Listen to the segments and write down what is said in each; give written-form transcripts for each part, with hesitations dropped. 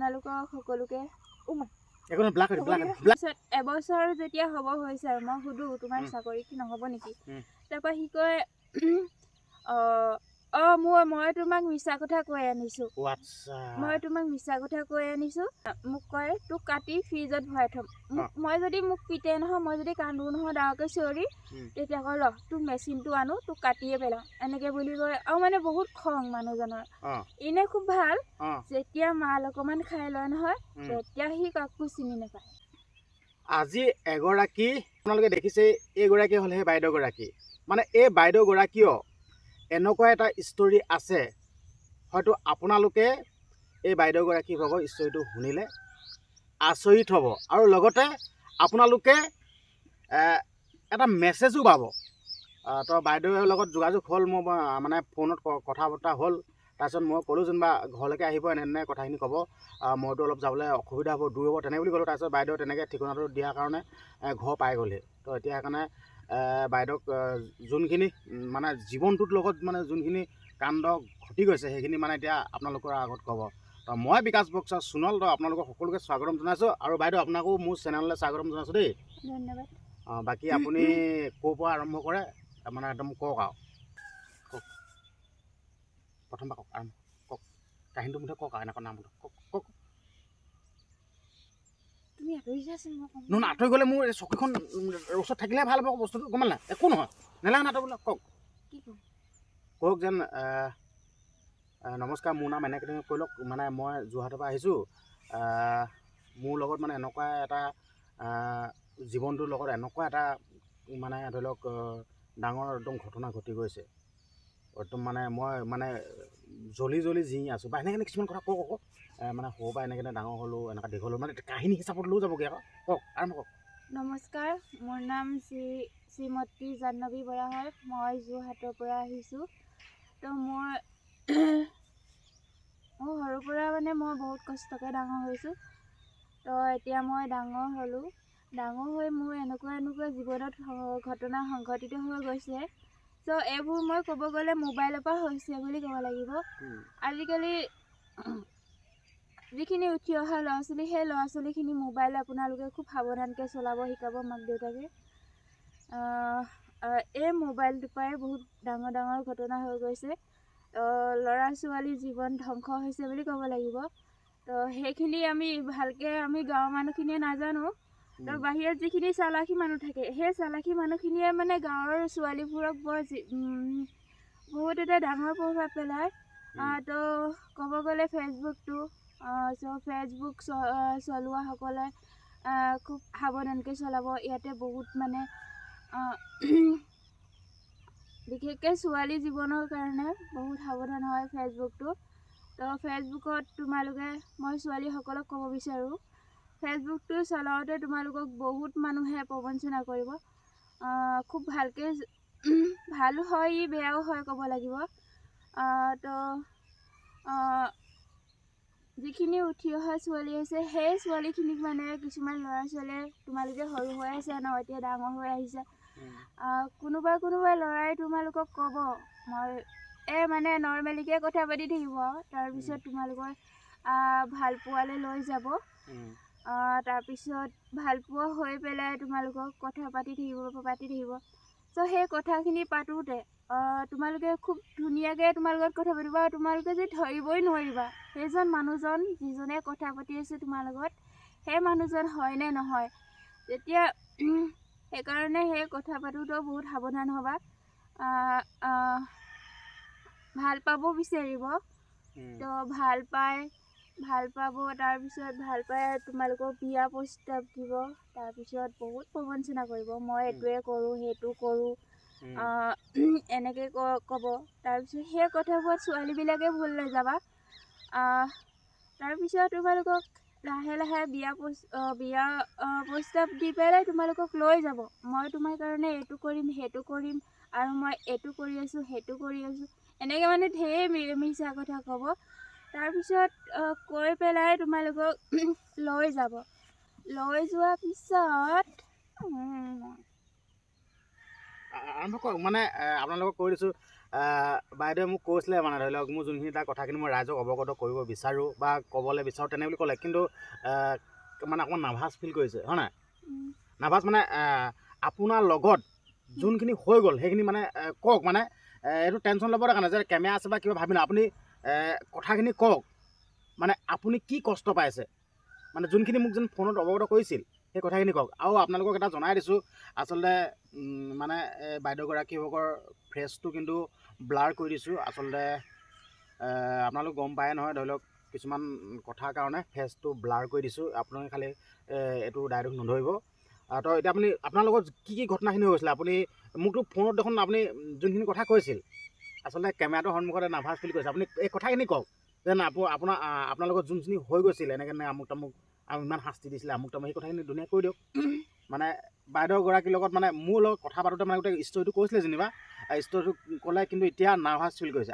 আপোনালোকক সকলোকে এবছৰ যেতিয়া হ'ব হৈছে আৰু মই সুধো তোমাৰ চাকৰি কি নহ'ব নেকি, তাৰপৰা সি কয় মই তোমাক মিছা কথা কৈ আনিছোঁ, মোক কয় তোক কাটি ফ্ৰিজত ভৰাই থ'ম। মই যদি মোক পিটে নহয়, মই যদি কান্দো নহয় ডাঙৰকৈ চিঞৰি, তেতিয়া কয় ৰ তোক মেচিনটো আনো, তোক কাটিয়ে পেলাওঁ, এনেকৈ বুলি কয়। আৰু মানে বহুত খং মানুহজনৰ। এনে খুব ভাল, যেতিয়া মাল অকণমান খাই লয় নহয়, তেতিয়া সি কাকো চিনি নাপায়। আজি এগৰাকী আপোনালোকে দেখিছে, এইগৰাকী হ'ল সেই বাইদেউগৰাকী। মানে এই বাইদেউগৰাকীও এনেকুৱা এটা ষ্টৰি আছে, হয়তো আপোনালোকে এই বাইদেউগৰাকী ভাগৰ ষ্টৰিটো শুনিলে আচৰিত হ'ব, আৰু লগতে আপোনালোকে এটা মেছেজো পাব। তো বাইদেউৰ লগত যোগাযোগ হ'ল, মোৰ মানে ফোনত কথা বতৰা হ'ল। তাৰপিছত মই ক'লোঁ যেনিবা ঘৰলৈকে আহিব, এনে কথাখিনি ক'ব, মইতো অলপ যাবলৈ অসুবিধা হ'ব, দূৰ হ'ব, তেনে বুলি ক'লোঁ। তাৰপিছত বাইদেউ তেনেকৈ ঠিকনাটো দিয়াৰ কাৰণে ঘৰ পাই গ'লহি। তো এতিয়া সেইকাৰণে বাইদেউক যোনখিনি মানে জীৱনটোৰ লগত মানে যোনখিনি কাণ্ড ঘটি গৈছে, সেইখিনি মানে এতিয়া আপোনালোকৰ আগত ক'ব। তো মই বিকাশ বক্সা সোণল, তো আপোনালোকক সকলোকে স্বাগতম জনাইছোঁ। আৰু বাইদেউ আপোনাকো মোৰ চেনেললৈ স্বাগতম জনাইছোঁ দেই। ধন্যবাদ। বাকী আপুনি ক'ৰ পৰা আৰম্ভ কৰে, মানে একদম কওক আৰু কওক, প্ৰথম পৰা কওক, আৰম্ভ কওক, কাহিনীটো মুঠতে কওক আৰু এনেকুৱা নামটো কওক। তুমি আঁতৰি যাচোন, নহয় আঁতৰি গ'লে মোৰ এই চকীখন ওচৰত থাকিলে ভাল হ'ব, বস্তুটো গম নাই, একো নহয়, নেলাগে নাটক বোলে, কওক কি কওক যেন নমস্কাৰ, মোৰ নাম এনেকৈ কৈ লওক, মানে মই যোৰহাটৰ পৰা আহিছোঁ, মোৰ লগত মানে এনেকুৱা এটা জীৱনটোৰ লগত এনেকুৱা এটা মানে ধৰি লওক ডাঙৰ একদম ঘটনা ঘটি গৈছে, একদম মানে মই মানে জ্বলি জি আছোঁ, বা এনেকৈ কিছুমান কথা কওক আকৌ, মানে সৰুৰ পৰা এনেকৈ ডাঙৰ হ'লোঁ, এনেকৈ দীঘল হ'লোঁ, মানে কাহিনী হিচাপত লৈ যাবগৈ আকৌ, কওক, আৰম্ভ কওক। নমস্কাৰ, মোৰ নাম শ্ৰীমতী জাহ্নৱী বৰা হয়। মই যোৰহাটৰ পৰা আহিছোঁ। তো মই সৰুৰ পৰা মানে মই বহুত কষ্টকৈ ডাঙৰ হৈছোঁ। তো এতিয়া মই ডাঙৰ হ'লোঁ, ডাঙৰ হৈ মোৰ এনেকুৱা জীৱনত ঘটনা সংঘটিত হৈ গৈছে। চ' এইবোৰ মই ক'ব গ'লে মোবাইলৰ পৰা হৈছে বুলি ক'ব লাগিব। আজিকালি যিখিনি উঠি অহা ল'ৰা ছোৱালী, সেই ল'ৰা ছোৱালীখিনি মোবাইল আপোনালোকে খুব সাৱধানকৈ চলাব শিকাব মাক দেউতাকে। এই মোবাইলটোৰ পৰাই বহুত ডাঙৰ ঘটনা হৈ গৈছে। ল'ৰা ছোৱালীৰ জীৱন ধ্বংস হৈছে বুলি ক'ব লাগিব। তো সেইখিনি আমি ভালকৈ গাঁৱৰ মানুহখিনিয়ে নাজানো। তো বাহিৰত যিখিনি চালাকি মানুহ থাকে, সেই চালাকি মানুহখিনিয়ে মানে গাঁৱৰ ছোৱালীবোৰক বহুত এটা ডাঙৰ প্ৰভাৱ পেলায়। তো ক'ব গ'লে ফেচবুকটো, ফেচবুক চলোৱাসকলে খুব সাৱধানকৈ চলাব। ইয়াতে বহুত মানে বিশেষকৈ ছোৱালী জীৱনৰ কাৰণে বহুত সাৱধান হয় ফেচবুকটো। তো ফেচবুকত মই ছোৱালীসকলক ক'ব বিচাৰোঁ, ফেচবুকটো চলাওঁতে তোমালোকক বহুত মানুহে প্ৰবঞ্চনা কৰিব। খুব ভালকৈ ভালো হয়, বেয়াও হয় ক'ব লাগিব। তো যিখিনি উঠি অহা ছোৱালী আছে, সেই ছোৱালীখিনিক মানে কিছুমান ল'ৰা ছোৱালীয়ে, তোমালোকে সৰু হৈ আছে ন, এতিয়া ডাঙৰ হৈ আহিছে, কোনোবা ল'ৰাই তোমালোকক ক'ব, মানে নৰ্মেলিকৈ কথা পাতি থাকিব, তাৰপিছত তোমালোকৰ ভাল পোৱালৈ লৈ যাব। তাৰপিছত ভাল পোৱা হৈ পেলাই তোমালোকক কথা পাতি থাকিব। চ' সেই কথাখিনি পাতোঁতে তোমালোকে খুব ধুনীয়াকৈ তোমাৰ লগত কথা পাতিবা, আৰু তোমালোকে যে ধৰিবই নোৱাৰিবা সেইজন মানুহজন যিজনে কথা পাতি আছে তোমাৰ লগত, সেই মানুহজন হয় নে নহয়। তেতিয়া সেইকাৰণে সেই কথা পাতোঁতেও বহুত সাৱধান হ'বা। ভাল পাব বিচাৰিব, তো ভাল পাব, তাৰপিছত ভাল পাই তোমালোকক বিয়া প্ৰস্তাৱ দিব, তাৰপিছত বহুত প্ৰবঞ্চনা কৰিব, মই এইটোৱে কৰোঁ, সেইটো কৰোঁ, এনেকৈ ক'ব। তাৰপিছত সেই কথাবোৰত ছোৱালীবিলাকে ভুল নাযাবা। তাৰপিছত তোমালোকক লাহে বিয়া প্ৰস্তাৱ দি পেলাই তোমালোকক লৈ যাব। মই তোমাৰ কাৰণে এইটো কৰিম, সেইটো কৰিম, আৰু মই এইটো কৰি আছোঁ, সেইটো কৰি আছোঁ, এনেকৈ মানে ঢেৰ মিছা কথা ক'ব। তাৰপিছত কৈ পেলাই তোমালোকক লৈ যাব। লৈ যোৱাৰ পিছত আৰম্ভ কৰক, মানে আপোনালোকক কৈ দিছোঁ, বাইদেৱে মোক কৈছিলে মানে ধৰি লওক মোৰ যোনখিনি তাৰ কথাখিনি মই ৰাইজক অৱগত কৰিব বিচাৰোঁ বা ক'বলৈ বিচাৰোঁ তেনে বুলি ক'লে, কিন্তু মানে অকণমান নাৰ্ভাছ ফিল কৰিছে হয় নাই? নাৰ্ভাছ মানে আপোনাৰ লগত যোনখিনি হৈ গ'ল সেইখিনি মানে কওক, মানে এইটো টেনশ্যন ল'ব দৰকাৰ নাই যে কেমেৰা আছে বা কিবা ভাবি নাই, আপুনি কথাখিনি কওক, মানে আপুনি কি কষ্ট পাইছে, মানে যোনখিনি মোক যেন ফোনত অৱগত কৰিছিল সেই কথাখিনি কওক। আৰু আপোনালোকক এটা জনাই দিছোঁ, আচলতে মানে বাইদেউগৰাকীসকলৰ ফেচটো কিন্তু ব্লাৰ কৰি দিছোঁ। আচলতে আপোনালোক গম পায় নহয়, ধৰি লওক কিছুমান কথাৰ কাৰণে ফেচটো ব্লাৰ কৰি দিছোঁ। আপোনালোকে খালি এইটো ডাইৰেক্ট নধৰিব। তো এতিয়া আপুনি আপোনাৰ লগত কি কি ঘটনাখিনি হৈছিলে, আপুনি মোকতো ফোনত দেখোন আপুনি যোনখিনি কথা কৈছিল, আচলতে কেমেৰাটোৰ সন্মুখতে নাৰ্ভাছ ফিল কৰিছে, আপুনি এই কথাখিনি কওক যেন আপোনাৰ লগত যোনখিনি হৈ গৈছিল, এনেকৈ আমুক তামুক ইমান শাস্তি দিছিলে আমুক তামুক, সেই কথাখিনি ধুনীয়াকৈ কৈ দিয়ক। মানে বাইদেউগৰাকীৰ লগত মানে মোৰ লগত কথা পাতোঁতে মানে গোটেই ষ্টৰিটো কৈছিলে যেনিবা, ষ্টৰিটো ক'লে কিন্তু এতিয়া নাৰ্ভাছ ফিল কৰিছে।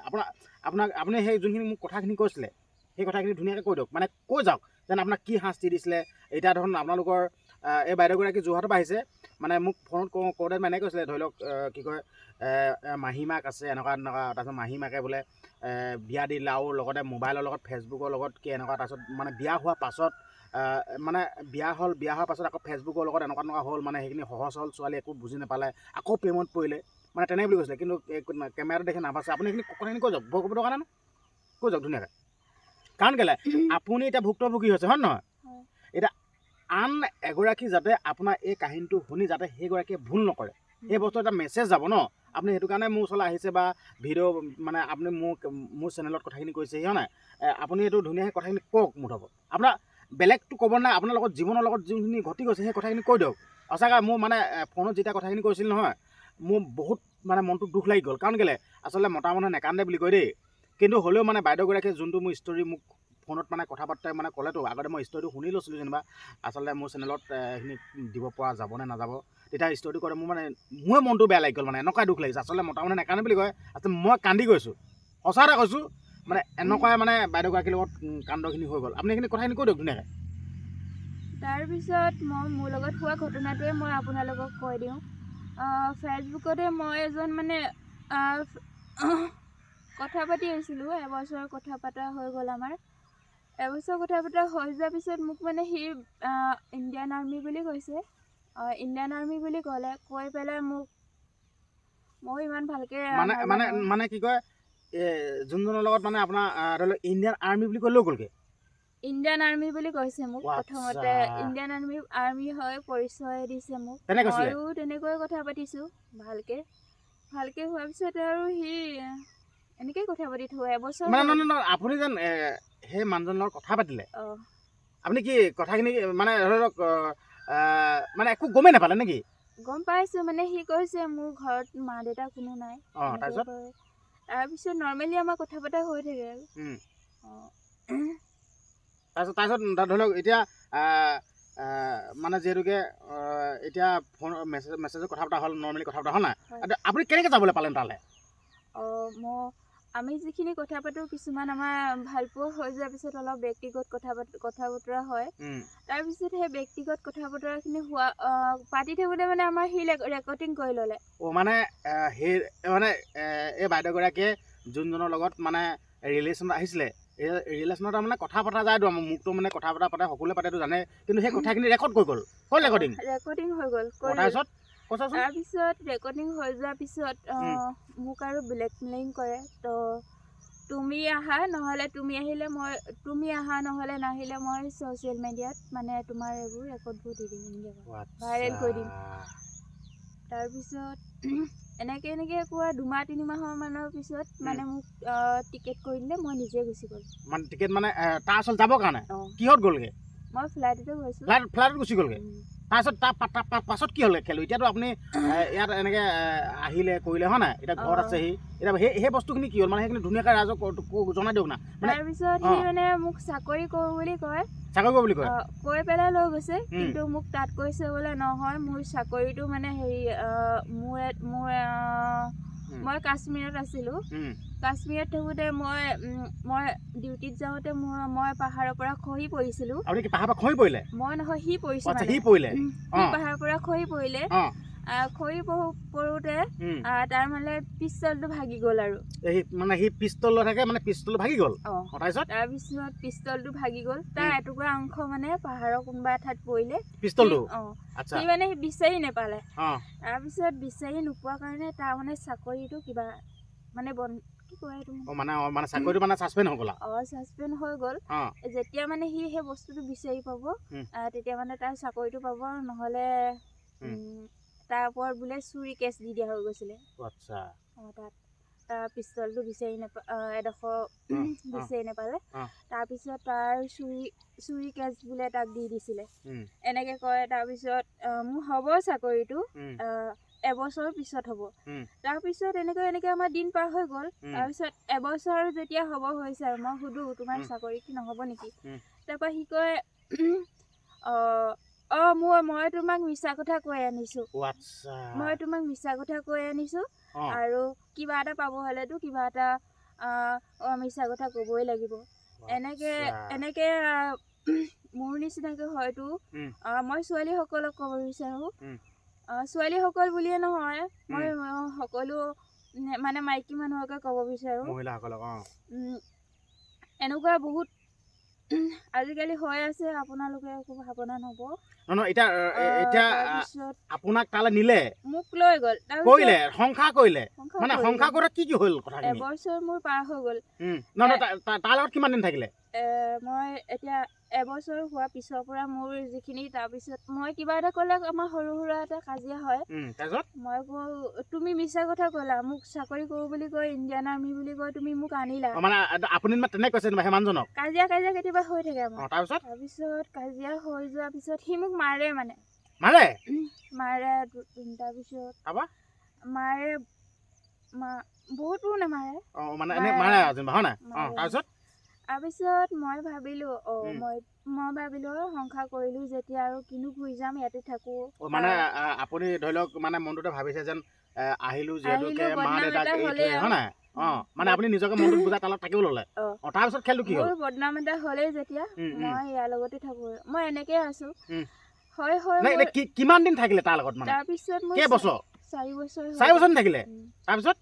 আপুনি সেই যোনখিনি মোক কথাখিনি কৈছিলে সেই কথাখিনি ধুনীয়াকৈ কৈ দিয়ক, মানে কৈ যাওক যেন আপোনাক কি শাস্তি দিছিলে। এতিয়া ধৰক আপোনালোকৰ এই বাইদেউগৰাকী যোৰহাটৰ পৰা আহিছে, মানে মোক ফোনত কওঁতে মানে এনেকৈ কৈছিলে, ধৰি লওক কি কয় মাহীমাক আছে এনেকুৱা এনেকুৱা, তাৰপিছত মাহীমাকে বোলে বিয়া দিলে আৰু লগতে মোবাইলৰ লগত ফেচবুকৰ লগত কি এনেকুৱা, তাৰপিছত মানে বিয়া হোৱাৰ পাছত মানে বিয়া হোৱাৰ পাছত আকৌ ফেচবুকৰ লগত এনেকুৱা এনেকুৱা হ'ল, মানে সেইখিনি সহজ হ'ল, ছোৱালী একো বুজি নাপালে, আকৌ প্ৰেমত পৰিলে, মানে তেনে বুলি কৈছিলে। কিন্তু কেমেৰাটো দেখি নাভাছে, আপুনি সেইখিনি কথাখিনি কৈ যাওক, ভয় কৰিব দৰকাৰ নাই, কৈ যাওক ধুনীয়াকৈ। কাৰণ কেলৈ আপুনি এতিয়া ভুক্তভোগী হৈছে হয় নহয়? এতিয়া আন এগৰাকী যাতে আপোনাৰ এই কাহিনীটো শুনি যাতে সেইগৰাকীয়ে ভুল নকৰে, সেই বস্তু এটা মেছেজ যাব ন। আপুনি সেইটো কাৰণে মোৰ ওচৰলৈ আহিছে বা ভিডিঅ' মানে আপুনি মোৰ চেনেলত কথাখিনি কৈছে হয় নাই? আপুনি এইটো ধুনীয়াকৈ কথাখিনি কওক, মুঠত আপোনাৰ বেলেগটো ক'ব নাই, আপোনাৰ লগত জীৱনৰ লগত যোনখিনি ঘটি গৈছে সেই কথাখিনি কৈ দিয়ক। সঁচাকৈ মোৰ মানে ফোনত যেতিয়া কথাখিনি কৈছিল নহয়, মোৰ বহুত মানে মনটো দুখ লাগি গ'ল। কাৰণ কেলৈ আচলতে মতা মানুহে নেকান্দে বুলি কয় দেই, কিন্তু হ'লেও মানে বাইদেউগৰাকীয়ে যোনটো মোৰ ষ্টৰি মোক ফোনত মানে কথা পাতোঁতে মানে ক'লেতো, আগতে মই ষ্টৰিটো শুনি লৈছিলোঁ যেনিবা, আচলতে মোৰ চেনেলত সেইখিনি দিব পৰা যাব নে নাযাব, তেতিয়া ষ্টৰিটো কৰে মোৰ মানে মোৰে মনটো বেয়া লাগি গ'ল, মানে এনেকুৱাই দুখ লাগিছে। আচলতে মতা মানুহে নেকান্দে বুলি কয়, আচলতে মই কান্দি গৈছোঁ, সঁচা এটা কৈছোঁ, মানে এনেকুৱাই মানে বাইদেউগৰাকীৰ লগত কাণ্ডখিনি হৈ গ'ল। আপুনি এইখিনি কথাখিনি কৈ দিয়ক ধুনীয়াকৈ। তাৰপিছত মই মোৰ লগত হোৱা ঘটনাটোৱে মই আপোনালোকক কৈ দিওঁ। ফেচবুকতে মই এজন মানে কথা পাতি আছিলোঁ, এবছৰ কথা পতা হৈ গ'ল আমাৰ। এবছৰ কথা পতা হৈ যোৱাৰ পিছত মোক মানে সি ইণ্ডিয়ান আৰ্মি বুলি কৈছে। ইণ্ডিয়ান আৰ্মি বুলি ক'লে, কৈ পেলাই মোক মই ইমান ভালকৈ মানে কি কয় যোনজনৰ লগত মানে আপোনাৰ ধৰি লওক ইণ্ডিয়ান আৰ্মি বুলি কৈ লৈ গ'লগৈ। ইণ্ডিয়ান আৰ্মি বুলি কৈছে মোক প্ৰথমতে, ইণ্ডিয়ান আৰ্মি হয় পৰিচয় দিছে মোক। ময়ো তেনেকৈ কথা পাতিছোঁ ভালকৈ হোৱাৰ পিছত আৰু সি এনেকৈ কথা পাতি থৈ এবছৰ আপুনি যেন সেই মানুহজনৰ লগত কথা পাতিলে, আপুনি কি কথাখিনি মানে ধৰি লওক মানে একো গমেই নাপালে নেকি? গম পাইছোঁ, মানে সি কৈছে মোৰ ঘৰত মা দেউতা কোনো নাই। তাৰপিছত নৰ্মেলি আমাৰ কথা পতা হৈ থাকে আৰু তাৰপিছত ধৰি লওক এতিয়া মানে যিহেতুকে এতিয়া ফোন মেছেজত কথা পতা হ'ল, নৰ্মেলি কথা পতা হ'ল নাই, আপুনি কেনেকৈ যাবলৈ পালেন তালৈ? আমি যিখিনি কথা পাতোঁ কিছুমান আমাৰ ভালপোৱা হৈ যোৱাৰ পিছত অলপ ব্যক্তিগত কথা বতৰা হয়। তাৰপিছত সেই ব্যক্তিগত কথা বতৰাখিনি পাতি থাকোঁতে মানে আমাৰ সি ৰেকৰ্ডিং কৰি ল'লে। মানে সেই মানে এই বাইদেউগৰাকীয়ে যোনজনৰ লগত মানে ৰিলেশ্যনত আহিছিলে, ৰিলেশ্যনত মানে কথা পতা যায়তো, মোকতো মানে কথা পাতে সকলোৱে পাতেতো জানে, কিন্তু সেই কথাখিনি ৰেকৰ্ড কৰি গ'ল ৰেকৰ্ডিং হৈ গ'ল। তাৰপিছত ৰেকৰ্ডিং হৈ যোৱাৰ পিছত মোক আৰু ব্লেকমেইলিং কৰে। তো তুমি আহা নহ'লে তুমি আহা নহ'লে নাহিলে মই ছ'চিয়েল মিডিয়াত মানে তোমাৰ এইবোৰ ৰেকৰ্ডবোৰ দি দিম, ভাইৰেল কৰি দিম। তাৰপিছত এনেকৈ কোৱা 2-3 মাহৰ পিছত মানে মোক টিকেট কৰি দিলে, মই নিজে গুচি গ'লোঁ। মানে টিকেট মানে তাৰ ওচৰত যাবৰ কাৰণে কিহত গ'লগৈ? মই ফ্লাইটতে গৈছোঁ। ফ্লাইটত গুচি গ'লগৈ। তাৰপিছত তাৰ পাছত কি হ'লে খেলো? এতিয়াতো আপুনি ইয়াত এনেকৈ আহিলে কৰিলে হয় নাই, এতিয়া ঘৰত আছেহি, এতিয়া সেই বস্তুখিনি কি হ'ল মানে সেইখিনি ধুনীয়াকৈ ৰাইজক জনাই দিয়ক না। তাৰপিছত সি মানে মোক চাকৰি কৰোঁ বুলি কয়, কৈ পেলাই লৈ গৈছে, কিন্তু মোক তাত কৈছে বোলে নহয় মোৰ চাকৰিটো মানে মই কাশ্মীৰত আছিলোঁ। কাশ্মীৰত থাকোঁতে মই ডিউটিত যাওঁতে মই পাহাৰৰ পৰা খহি পৰিছিলোঁ। আপুনি কি পাহাৰৰ পৰা খহি পৰিলে? মই নহয়, সি পৰিছে। সি পৰিলে, সি পাহাৰৰ পৰা খহি পৰিলে। খৰি পৰোঁতে উম, তাৰ মানে পিষ্টলটো ভাগি গ'ল আৰু মানে সি পিষ্টল লৈ থাকে মানে পিষ্টল ভাগি গ'ল তাৰপিছত তাৰপিছত পিষ্টলটো ভাগি গ'ল তাৰ এটুকুৰা অংশ মানে পাহাৰৰ কোনোবা এঠাইত পৰিলে পিষ্টলটো আচ্ছা সি মানে বিচাৰি নেপালে অ তাৰপিছত বিচাৰি নোপোৱাৰ কাৰণে তাৰ মানে চাকৰিটো কিবা মানে কি কয় এইটো মানে চাকৰিটো মানে ছাছপেণ্ড হৈ গ'ল ছাছপেণ্ড হৈ গ'ল যেতিয়া মানে সি সেই বস্তুটো বিচাৰি পাব তেতিয়া মানে তাৰ চাকৰিটো পাব নহ'লে তাৰ ওপৰত বোলে চুৰি কেছ দি দিয়া হৈ গৈছিলে আচ্ছা তাত তাৰ পিষ্টলটো বিচাৰি এডোখৰ বিচাৰি নাপালে তাৰপিছত তাৰ চুৰি কেছ বোলে তাক দি দিছিলে এনেকে কয় তাৰপিছত মোৰ হ'ব চাকৰিটো এবছৰৰ পিছত হ'ব তাৰপিছত এনেকৈ আমাৰ দিন পাৰ হৈ গ'ল তাৰপিছত এবছৰ যেতিয়া হ'ব হৈছে আৰু মই সুধো তোমাৰ চাকৰি কি নহ'ব নেকি তাৰপৰা সি কয় মই তোমাক মিছা কথা কৈ আনিছোঁ আৰু কিবা এটা পাব হ'লেতো কিবা এটা মিছা কথা ক'বই লাগিব এনেকে মোৰ নিচিনাকৈ হয়তো মই ছোৱালীসকলক ক'ব বিচাৰোঁ ছোৱালীসকল বুলিয়ে নহয় মই সকলো মানে মাইকী মানুহকে ক'ব বিচাৰোঁ মহিলাসকলক এনেকুৱা বহুত আজিকালি হৈ আছে আপোনালোকে একো ভাৱনা নহ'ব এতিয়া আপোনাক তালৈ নিলে মোক লৈ গ'ল কৰিলে সংসাৰ কৰিলে মানে সংসাৰ কৰা কি হ'ল কথাখিনি এবছৰ মোৰ পাৰ হৈ গ'ল তাৰ লগত কিমান দিন থাকিলে মই এতিয়া এবছৰ হোৱাৰ পিছৰ পৰা মোৰ যিখিনি তাৰপিছত মই কিবা এটা ক'লে আমাৰ সৰু সুৰা এটা কাজিয়া হয় মই কওঁ তুমি মিছা কথা ক'লা মোক চাকৰি কৰোঁ বুলি কৈ ইণ্ডিয়ান আৰ্মি বুলি কৈ তুমি মোক আনিলা মানে আপুনি তেনেকৈ কৈছে হেমানজনক কাজিয়া কেতিয়াবা হৈ থাকে আমাৰ তাৰপিছত কাজিয়া হৈ যোৱাৰ পিছত সি মোক মাৰে তাৰপিছত মাৰে বহুতো নামাৰে তাৰপিছত মই ভাবিলোঁ সংসাৰ কৰিলোঁ যেতিয়া আৰু কিনো ঘূৰি যাম ইয়াতে থাকোঁ মানে আপুনি ধৰি লওক মানে মনটোতে ভাবিছে যেন আহিলোঁ যিহেতুকে মা দেউতাক হয় নাই মানে আপুনি নিজকে মনটোত বুজাই তালত থাকিব ল'লে তাৰপিছত খেলটো কি হ'ল বদনাম এটা হ'লেই যেতিয়া মই ইয়াৰ লগতে থাকোঁ মই এনেকৈ আছোঁ হয় কিমান দিন থাকিলে তাৰ লগত মানে তাৰপিছত মই কেইবছৰ 4 বছৰ থাকিলে তাৰপিছত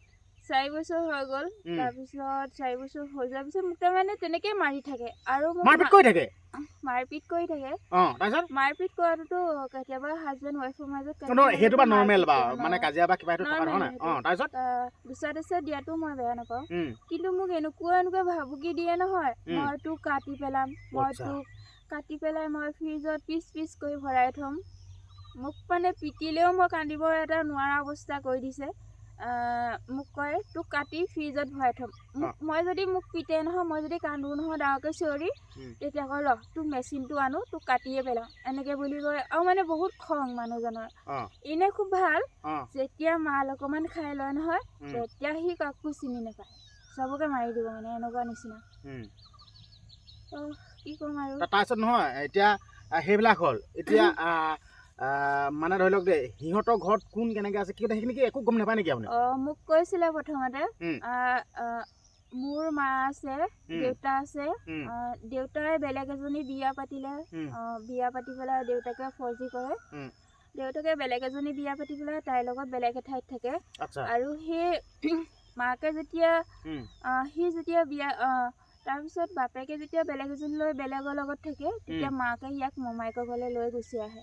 4 বছৰ হৈ গ'ল তাৰপিছত 4 বছৰ হৈ যোৱাৰ পিছত মোক তাৰমানে তেনেকৈ মাৰি থাকে আৰু মাৰপিট কৰি থাকে মাৰপিট কৰাটোতো কেতিয়াবা হাজবেণ্ড ৱাইফৰ মাজত সেইটো বা নৰ্মেল বা মানে কাজিয়া বা কিবা দুচাত দিয়াটো মই বেয়া নাপাওঁ কিন্তু মোক এনেকুৱা ভাবুকি দিয়ে নহয় মই তোক কাটি পেলাম মই ফ্ৰিজত পিচ কৰি ভৰাই থ'ম মোক মানে পিটিলেও মই কান্দিব এটা নোৱাৰা অৱস্থা কৰি দিছে মোক কয় তোক কাটি ফ্ৰিজত ভৰাই থ'ম মই যদি মোক পিটে নহয় মই যদি কান্দো নহয় ডাঙৰকৈ চিঞৰি তেতিয়া কয় ৰ তোক মেচিনটো আনো তোক কাটিয়ে পেলাওঁ এনেকৈ বুলি কয় আৰু মানে বহুত খং মানুহজনৰ এনে খুব ভাল যেতিয়া মাল অকণমান খাই লয় নহয় তেতিয়া সি কাকো চিনি নাপায় চবকে মাৰি দিব মানে এনেকুৱা নিচিনা কি ক'ম আৰু তাৰপিছত নহয় এতিয়া সেইবিলাক হ'ল এতিয়া মানে ধৰি লওক দেই সিহঁতৰ ঘৰত কোন কেনেকৈ আছে সেইখিনি কি একো গম নাপায় নেকি আপুনি মোক কৈছিলে প্ৰথমতে মোৰ মা আছে দেউতা আছে দেউতাই বেলেগ এজনী বিয়া পাতিলে বিয়া পাতি পেলাই দেউতাকে ফৌজি কৰে দেউতাকে বেলেগ এজনী বিয়া পাতি পেলাই তাইৰ লগত বেলেগ এঠাইত থাকে আৰু সেই মাকে যেতিয়া বিয়া তাৰপিছত বাপেকে যেতিয়া বেলেগ এজনী লৈ বেলেগৰ লগত থাকে তেতিয়া মাকে ইয়াক মমায়েকৰ ঘৰলৈ লৈ গুচি আহে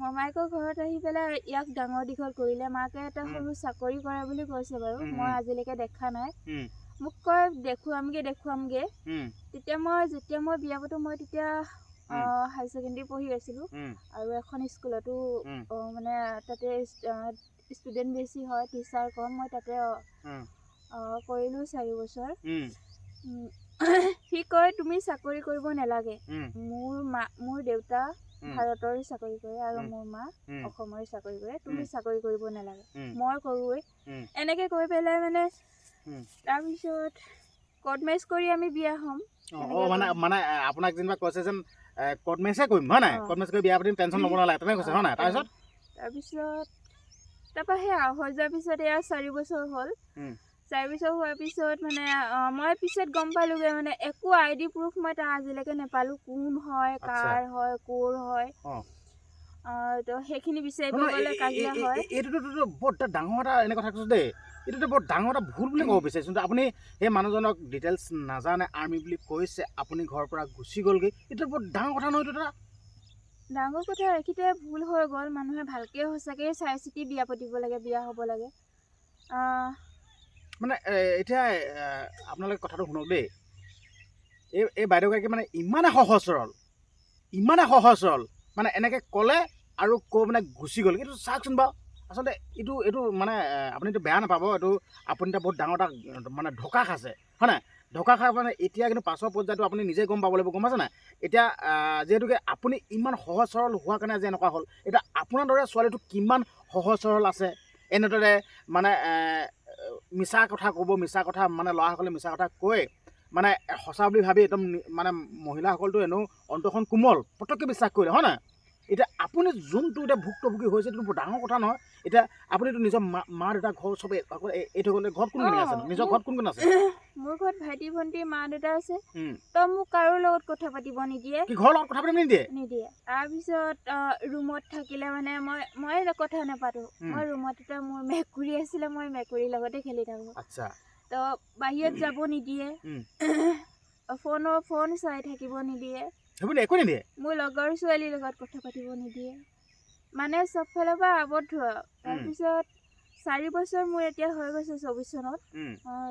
মমায়েকৰ ঘৰত আহি পেলাই ইয়াক ডাঙৰ দীঘল কৰিলে মাকে এটা সৰু চাকৰি কৰে বুলি কৈছে বাৰু মই আজিলৈকে দেখা নাই মোক কয় দেখুৱামগে যেতিয়া মই বিয়া পাতো মই তেতিয়া হাই ছেকেণ্ডেৰী পঢ়ি আছিলোঁ আৰু এখন স্কুলতো মানে তাতে ষ্টুডেণ্ট বেছি হয় টিচাৰ কম মই তাতে কৰিলোঁ 4 বছৰ সি কয় তুমি চাকৰি কৰিব নালাগে মোৰ দেউতা ভাৰতৰ চাকৰি কৰে আৰু মোৰ মা অসমৰ চাকৰি কৰে তুমি চাকৰি কৰিব নালাগে মই কৰোঁৱেই এনেকৈ কৈ পেলাই মানে তাৰপিছত কৰ্ট মেৰেজ কৰি আমি বিয়া হ'ম মানে আপোনাক যেনিবা কৈছে যেন কৰ্ট মেৰেজে কৰিম হয় নাই কৰ্ট মেৰেজ কৰি বিয়া পাতিম টেনশ্যন ল'ব নালাগে তেনেকৈ কৈছে হয় নাই তাৰপিছত তাৰপৰা সেয়া হৈ যোৱাৰ পিছত এয়া 4 বছৰ হ'ল 4 বছৰ হোৱাৰ পিছত মানে মই পিছত গম পালোঁগৈ মানে একো ID প্ৰুফ মই তাৰ আজিলৈকে নাপালোঁ কোন হয় কাৰ হয় ক'ৰ হয় তো সেইখিনি বিচাৰিব গ'লে কাজিয়া হয়। এইটোতো বৰ এটা ডাঙৰ এটা এনে কথা কৈছোঁ দেই, এইটোতো বৰ ডাঙৰ এটা ভুল বুলি ক'ব বিচাৰিছোঁ। আপুনি সেই মানুহজনক ডিটেইলছ নাজানে, আৰ্মি বুলি কৈছে, আপুনি ঘৰৰ পৰা গুচি গ'লগৈ, এইটো বৰ ডাঙৰ কথা নহয়। এইটো এটা ডাঙৰ কথা এইখিতে ভুল হৈ গ'ল। মানুহে ভালকৈ সঁচাকৈ চাই চিতি বিয়া পাতিব লাগে, বিয়া হ'ব লাগে। মানে এতিয়া আপোনালোকে কথাটো শুনক দেই, এই বাইদেউগৰাকী মানে ইমানে সহজ সৰল মানে এনেকৈ ক'লে আৰু কৈ মানে গুচি গ'ল। কিন্তু চাওকচোন বাৰু, আচলতে এইটো মানে আপুনিতো বেয়া নাপাব, এইটো আপুনি এতিয়া বহুত ডাঙৰ এটা মানে ঢকা খাইছে, হয় নাই? ঢকা খাই মানে এতিয়া কিন্তু পাছৰ পৰ্যায়টো আপুনি নিজে গম পাব লাগিব, গম পাইছে নাই? এতিয়া যিহেতুকে আপুনি ইমান সহজ সৰল হোৱাৰ কাৰণে যে এনেকুৱা হ'ল, এতিয়া আপোনাৰ দৰে ছোৱালীটো কিমান সহজ সৰল আছে এনেদৰে মানে মিছা কথা ক'ব, মিছা কথা মানে ল'ৰাসকলে মিছা কথা কৈ মানে সঁচা বুলি ভাবি একদম মানে মহিলাসকলটো এনেও অন্তৰখন কোমল, পটককৈ বিশ্বাস কৰিলে, হয় নাই? এতিয়া আপুনি যোনটো এতিয়া ভুক্তভোগী হৈছে এইটো বৰ ডাঙৰ কথা নহয়। এতিয়া আপুনিতো নিজৰ মা দেউতা ঘৰ চবেই এই থৈ গ'লে ঘৰত কোন কোন আছে? নিজৰ ঘৰত কোন কোন আছে? মোৰ ঘৰত ভাইটি ভণ্টি মা দেউতা আছে। তো মোক কাৰো লগত কথা পাতিব নিদিয়ে। কি ঘৰৰ লগত কথা পাতিব নিদিয়ে। তাৰপিছত ৰুমত থাকিলে মানে মই কথা নাপাতো। মই ৰুমত এতিয়া মোৰ মেকুৰী আছিলে, মই মেকুৰীৰ লগতে খেলি থাকোঁ। আচ্ছা। তো বাহিৰত যাব নিদিয়ে, ফোন চাই থাকিব নিদিয়ে, একো নিদিয়ে। মোৰ লগৰ ছোৱালীৰ লগত কথা পাতিব নিদিয়ে, মানে চব ফালৰ পৰা আবদ্ধ। তাৰপিছত 4 বছৰ মোৰ এতিয়া হৈ গৈছে 24 চনত।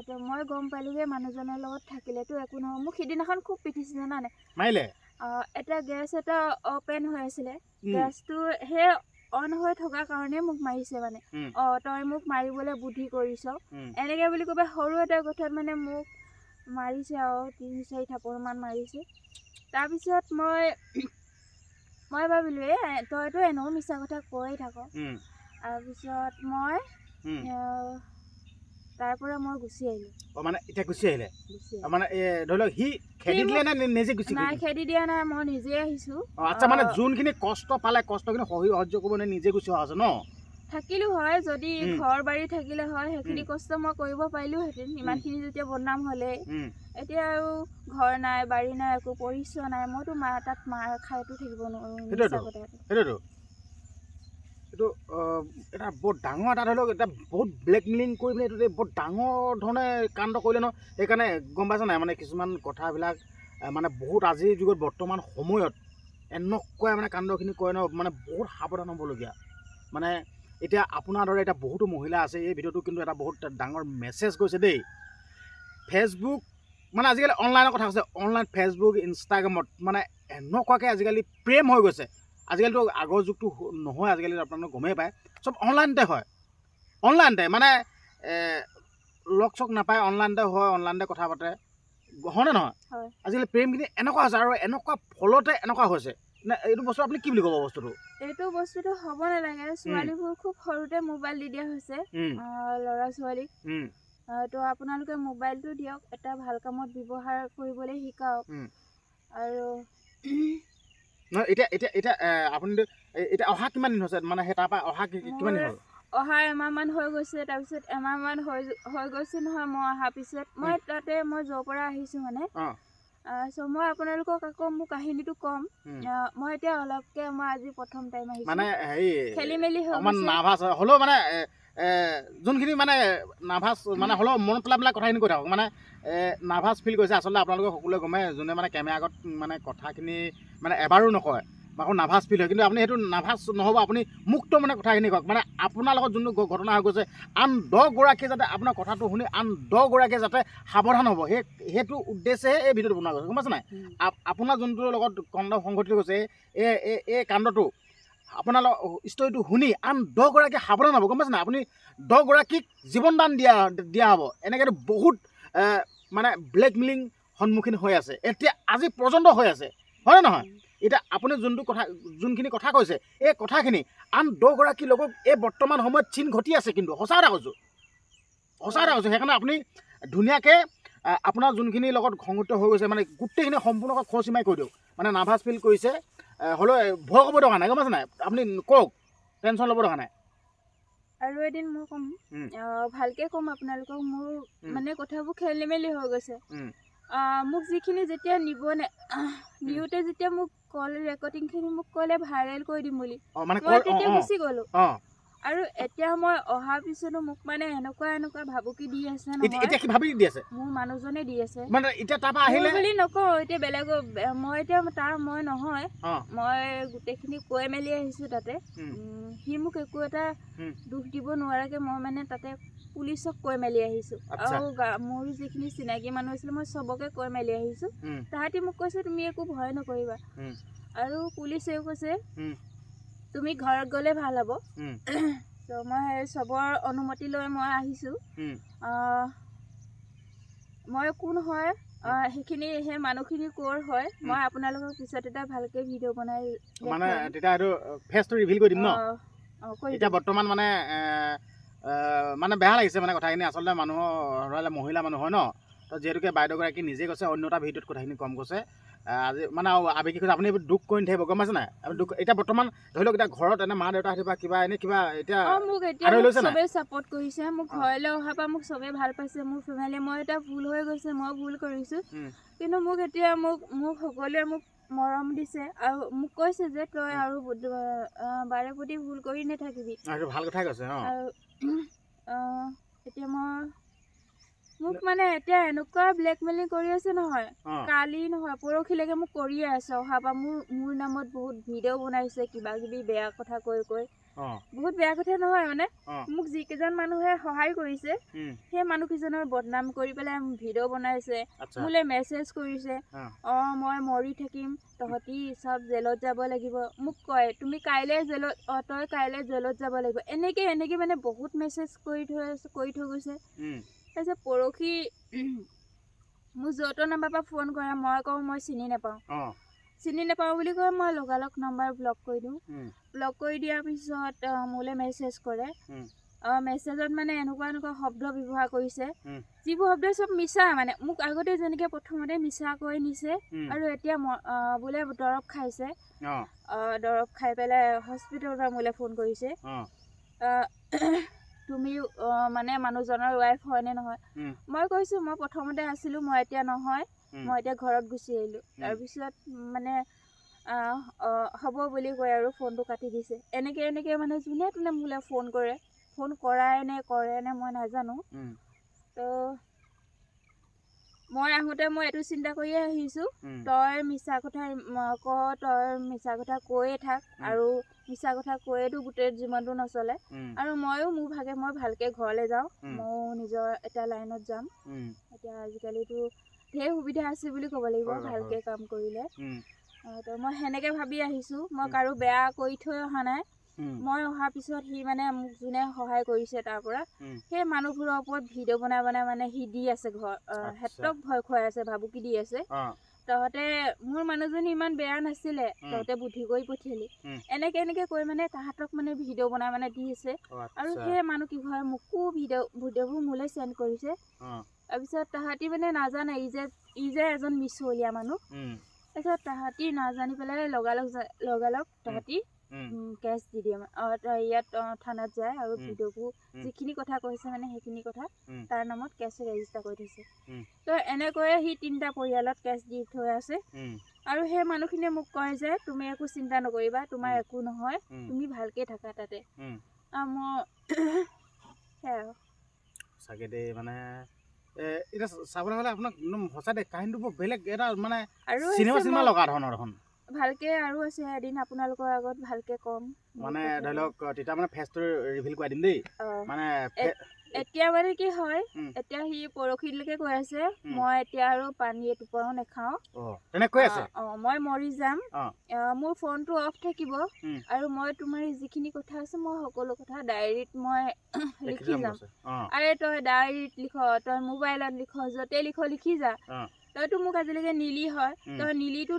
তো মই গম পালোঁগৈ মানুহজনৰ লগত থাকিলেতো একো নহয়। মোক সিদিনাখন খুব পিটিছে জানানে? মাৰিলে? এটা গেছ এটা অপেন হৈ আছিলে, গেছটো সেই অন হৈ থকাৰ কাৰণে মোক মাৰিছে মানে। তই মোক মাৰিবলৈ বুদ্ধি কৰিছ, এনেকৈ বুলি ক'বা সৰু এটা কথাত মানে মোক মাৰিছে আৰু 3-4 থাপৰমান মাৰিছে। তাৰপিছত মই ভাবিলোঁ তইতো এনেও মিছা কথা কৈয়ে থাক। তাৰপিছত মই তাৰ পৰা মই গুচি আহিলোঁ। মানে এতিয়া গুচি আহিলে? মানে ধৰি লওক সি খেদি দিলে নে নিজে গুচি নাই, খেদি দিয়া নাই, মই নিজে আহিছোঁ। আচ্ছা, মানে যোনখিনি কষ্ট পালে কষ্টখিনি সহ্য কৰিব নে নিজে গুচি অহা আছে ন? থাকিলোঁ হয়, যদি ঘৰ বাৰী থাকিলে হয় সেইখিনি কষ্ট মই কৰিব পাৰিলোঁহেঁতেন। ইমানখিনি যেতিয়া বদনাম হ'লে, এতিয়া আৰু ঘৰ নাই, বাৰী নাই, একো পৰিচয় নাই, মইতো তাত মাৰ খাইতো থাকিব নোৱাৰোঁ। সেইটোতো এইটো এটা বৰ ডাঙৰ এটা ধৰি লওক এটা বহুত ব্লেকমেইলিং কৰি পিনে এইটো বৰ ডাঙৰ ধৰণে কাণ্ড কৰিলে ন। সেইকাৰণে গম পাইছে নাই, মানে কিছুমান কথাবিলাক মানে বহুত আজিৰ যুগত বৰ্তমান সময়ত এনেকুৱা মানে কাণ্ডখিনি কৰে ন, মানে বহুত সাৱধান হ'বলগীয়া। মানে এতিয়া আপোনাৰ দৰে এতিয়া বহুতো মহিলা আছে। এই ভিডিঅ'টো কিন্তু এটা বহুত ডাঙৰ মেছেজ গৈছে দেই। ফেচবুক মানে আজিকালি অনলাইনৰ কথা কৈছে, অনলাইন ফেচবুক ইনষ্টাগ্ৰামত মানে এনেকুৱাকৈ আজিকালি প্ৰেম হৈ গৈছে। আজিকালিতো আগৰ যুগটো নহয়, আজিকালি আপোনালোকে গমেই পায়, চব অনলাইনতে হয়। অনলাইনতে মানে লগ চগ নাপায়, অনলাইনতে হয়, অনলাইনতে কথা পাতে, হয়নে নহয়? আজিকালি প্ৰেমখিনি এনেকুৱা হৈছে আৰু এনেকুৱা ফলতে এনেকুৱা হৈছে। এইটো বস্তু আপুনি কি বুলি ক'ব? এইটো বস্তুটো হ'ব নালাগে। ছোৱালীবোৰ খুব সৰুতে মোবাইল দি দিয়া হৈছে ল'ৰা ছোৱালীক। তো আপোনালোকে মোবাইলটো দিয়ক, এটা ভাল কামত ব্যৱহাৰ কৰিবলৈ শিকাওক। আৰু নহয় এতিয়া আপুনিতো এতিয়া অহা কিমান দিন হৈছে? মানে সেই তাৰপৰা অহা কিমান দিন হ'ল? অহা এমাহমান হৈ গৈছে। তাৰপিছত এমাহমান হৈ গৈছে নহয় মই অহাৰ পিছত। মই য'ৰ পৰা আহিছোঁ মানে, মই আপোনালোকক আকৌ মোৰ কাহিনীটো ক'ম। মই এতিয়া অলপকৈ আজি প্ৰথম টাইম আহিছোঁ, মানে হেৰি খেলি মেলি অকণমান নাৰ্ভাছ হয়, হ'লেও মানে যোনখিনি মানে নাৰ্ভাছ মানে হ'লেও মনত পেলাই কথাখিনি কৈ থাকক। মানে নাৰ্ভাছ ফিল কৰিছে আচলতে আপোনালোকে সকলোৱে গমে, যোনে মানে কেমেৰা আগত মানে কথাখিনি মানে এবাৰো নকয়, আকৌ নাৰ্ভাছ ফিল হয়। কিন্তু আপুনি সেইটো নাৰ্ভাছ নহ'ব, আপুনি মুক্ত মানে কথাখিনি কওক। মানে আপোনাৰ লগত যোনটো ঘটনা হৈ গৈছে, আন 10 গৰাকীয়ে যাতে আপোনাৰ কথাটো শুনি আন 10 গৰাকীয়ে যাতে সাৱধান হ'ব, সেইটো উদ্দেশ্যেহে এই ভিডিঅ'টো বনোৱা গৈছে, গম পাইছে নাই? আপোনাৰ যোনটোৰ লগত কাণ্ড সংঘটিত হৈছে, এই কাণ্ডটো আপোনাৰ ষ্টৰিটো শুনি আন 10 গৰাকীয়ে সাৱধান হ'ব, গম পাইছে নাই? আপুনি 10 গৰাকীক জীৱনদান দিয়া হ'ব। এনেকৈতো বহুত মানে ব্লেকমেইলিং সন্মুখীন হৈ আছে, এতিয়া আজি পৰ্যন্ত হৈ আছে, হয়নে নহয়? এতিয়া আপুনি যোনখিনি কথা কৈছে, এই কথাখিনি আন 10 গৰাকী লোকক এই বৰ্তমান সময়ত চিন ঘটি আছে। কিন্তু সঁচা কথা কৈছোঁ। সেইকাৰণে আপুনি ধুনীয়াকৈ আপোনাৰ যোনখিনি লগত সংগঠিত হৈ গৈছে, মানে গোটেইখিনি সম্পূৰ্ণকৈ খৰচি মাৰি কৈ দিয়ক। মানে নাৰ্ভাছ ফিল কৰিছে, হ'লেও ভয় কৰিব দৰকাৰ নাই, গম পাইছে নাই? আপুনি কওক, টেনশ্যন ল'ব দৰকাৰ নাই। আৰু এদিন মই ক'ম, ভালকৈ ক'ম আপোনালোকক। মোৰ মানে কথাবোৰ খেলি মেলি হৈ গৈছে। মোক যিখিনি যেতিয়া নিওঁতে যেতিয়া মোক কল ৰেকৰ্ডিংখিনি মোক ক'লে ভাইৰেল কৰি দিম বুলি মানে মই তেতিয়া গুচি গ'লোঁ অঁ আৰু এতিয়া মই অহাৰ পিছতো মোক মানে এনেকুৱা ভাবুকি দি আছে এতিয়া নহয় কি ভাবি দি আছে মোৰ মানুহজনে দি আছে মানে এতিয়া তাৰপৰা মোৰ আহিলে বুলি নকওঁ এতিয়া বেলেগৰ মই এতিয়া মই নহয় অঁ মই গোটেইখিনি কৈ মেলি আহিছোঁ তাতে সি মোক একো এটা দুখ দিব নোৱাৰাকৈ মই মানে তাতে পুলিচক কৈ মেলি আহিছোঁ আচ্ছা। আৰু মোৰ যিখিনি চিনাকি মানুহ আছিলে মই চবকে কৈ মেলি আহিছোঁ তাহাঁতি মোক কৈছে তুমি একো ভয় নকৰিবা আৰু পুলিচেও কৈছে তুমি ঘৰত গ'লে ভাল হ'ব তো মই সেই চবৰ অনুমতি লৈ মই আহিছোঁ মই কোন হয় সেইখিনি সেই মানুহখিনি ক'ৰ হয় মই আপোনালোকক পিছত এটা ভালকৈ ভিডিঅ' বনাই মানে তেতিয়া এইটো ফেচটো ৰিভিল কৰি দিম ন এতিয়া বৰ্তমান মানে মানে বেয়া লাগিছে মানে কথাখিনি আচলতে মানুহৰ মহিলা মানুহ হয় ন তো যিহেতুকে বাইদেউগৰাকী নিজে কৈছে অন্য এটা ভিডিঅ'ত কথাখিনি কম কৈছে আজি মানে আবেগিক কৈছে আপুনি দুখ কৰি নাথাকিব গম পাইছে নাই দুখ এতিয়া বৰ্তমান ধৰি লওক এতিয়া ঘৰত এনে মা দেউতাহঁতে বা কিবা এনে কিবা এতিয়া মোক এতিয়া চবেই ছাপোৰ্ট কৰিছে মোক ঘৰলৈ অহাৰ পৰা মোক চবেই ভাল পাইছে মোৰ ফেমিলিয়ে মই এতিয়া ভুল হৈ গৈছে মই ভুল কৰিছোঁ কিন্তু মোক এতিয়া মোক সকলোৱে মোক মৰম দিছে আৰু মোক কৈছে যে তই আৰু বাৰে প্ৰতি ভুল কৰি নাথাকিবি ভাল কথাই কৈছে আৰু এতিয়া মোক মানে এতিয়া এনেকুৱা ব্লেকমেইলিং কৰি আছে নহয় কালি নহয় পৰহিলৈকে মোক কৰিয়ে আছে অহাৰ পৰা মোৰ নামত বহুত ভিডিঅ' বনাইছে কিবা কিবি বেয়া কথা কৈ বহুত বেয়া কথা নহয় মানে মোক যিকেইজন মানুহে সহায় কৰিছে সেই মানুহকেইজনৰ বদনাম কৰি পেলাই ভিডিঅ' বনাইছে মোলৈ মেছেজ কৰিছে মই মৰি থাকিম তহঁতি চব জেলত যাব লাগিব মোক কয় তুমি কাইলৈ জেলত তই কাইলৈ জেলত যাব লাগিব এনেকৈ মানে বহুত মেছেজ কৰি থৈ গৈছে তাৰপিছত পৰহি মোক য'তৰ নাম্বাৰৰ পৰা ফোন কৰে মই কওঁ মই চিনি নাপাওঁ বুলি কৈ মই লগালগ নাম্বাৰ ব্লক কৰি দিওঁ ব্লক কৰি দিয়াৰ পিছত মোলৈ মেছেজ কৰে মেছেজত মানে এনেকুৱা শব্দ ব্যৱহাৰ কৰিছে যিবোৰ শব্দ চব মিছা মানে মোক আগতে যেনেকৈ প্ৰথমতে মিছা কৈ নিছে আৰু এতিয়া বোলে দৰৱ খাইছে দৰৱ খাই পেলাই হস্পিটেলৰ পৰা মোলৈ ফোন কৰিছে তুমি মানে মানুহজনৰ ৱাইফ হয়নে নহয় মই কৈছোঁ মই প্ৰথমতে আছিলোঁ মই এতিয়া নহয় মই এতিয়া ঘৰত গুচি আহিলোঁ তাৰপিছত মানে হ'ব বুলি কৈ আৰু ফোনটো কাটি দিছে এনেকৈ মানে যোনে তোনে মোলৈ ফোন কৰে ফোন কৰাই নে কৰে নে মই নাজানো তো মই আহোঁতে মই এইটো চিন্তা কৰিয়ে আহিছোঁ তই মিছা কথা তই মিছা কথা কৈয়ে থাক আৰু মিছা কথা কৈয়েতো গোটেই জীৱনটো নচলে আৰু ময়ো মই ভালকৈ ঘৰলৈ যাওঁ ময়ো নিজৰ এটা লাইনত যাম এতিয়া আজিকালিতো ঢেৰ সুবিধা আছে বুলি ক'ব লাগিব ভালকৈ কাম কৰিলে তো মই সেনেকৈ ভাবি আহিছোঁ মই কাৰো বেয়া কৰি থৈ অহা নাই মই অহাৰ পিছত সি মানে মোক যোনে সহায় কৰিছে তাৰ পৰা সেই মানুহবোৰৰ ওপৰত ভিডিঅ' বনাই মানে সি দি আছে সিহঁতক ভয় খুৱাই আছে ভাবুকি দি আছে তহঁতে মোৰ মানুহজনী ইমান বেয়া নাছিলে তহঁতে বুদ্ধি কৰি পঠিয়ালি এনেকৈ কৈ মানে তাহাঁতক মানে ভিডিঅ' বনাই মানে দি আছে আৰু সেই মানুহ কি হয় মোকো ভিডিঅ'বোৰ মোলৈ চেণ্ড কৰিছে তাৰপিছত তাহাঁতি মানে নাজানে ই যে এজন মিছলীয়া মানুহ তাৰপিছত তাহাঁতি নাজানি পেলাই লগালগ তাহাঁতি কেছ দি দিয়ে ইয়াত থানাত যায় আৰু ভিডিঅ'বোৰ যিখিনি কথা কৈছে মানে সেইখিনি কথা তাৰ নামত কেছ ৰেজিষ্টাৰ কৰি থৈছে তো এনেকৈয়ে সি 3টা পৰিয়ালত কেছ দি থৈ আছে আৰু সেই মানুহখিনিয়ে মোক কয় যে তুমি একো চিন্তা নকৰিবা তোমাৰ একো নহয় তুমি ভালকৈ থাকা তাতে মই সেয়াই চাগে দেই মানে এতিয়া চাবলৈ গ'লে আপোনাক একদম সঁচা দেই কাহিনীটো বৰ বেলেগ এটা মানে আৰু চিনেমা লগা ধৰণৰ দেখোন ভালকৈ আৰু আছে এদিন আপোনালোকৰ আগত ভালকৈ ক'ম মানে ধৰি লওক তেতিয়া মানে ফেচটো ৰিভিল কৰাই দিম দেই মানে এতিয়া মানে কি হয় এতিয়া সি পৰহিলৈকে কৈ আছে মই এতিয়া আৰু পানী এটোপাও নাখাওঁ মই মৰি যাম মোৰ ফোনটো অফ থাকিব আৰু মই তোমাৰ যিখিনি কথা আছে মই সকলো কথা ডায়েৰীত মই লিখি যাম আৰে তই ডায়েৰীত লিখ তই মোবাইলত লিখ য'তে লিখি যা তইতো মোক আজিলৈকে নিলি হয় তই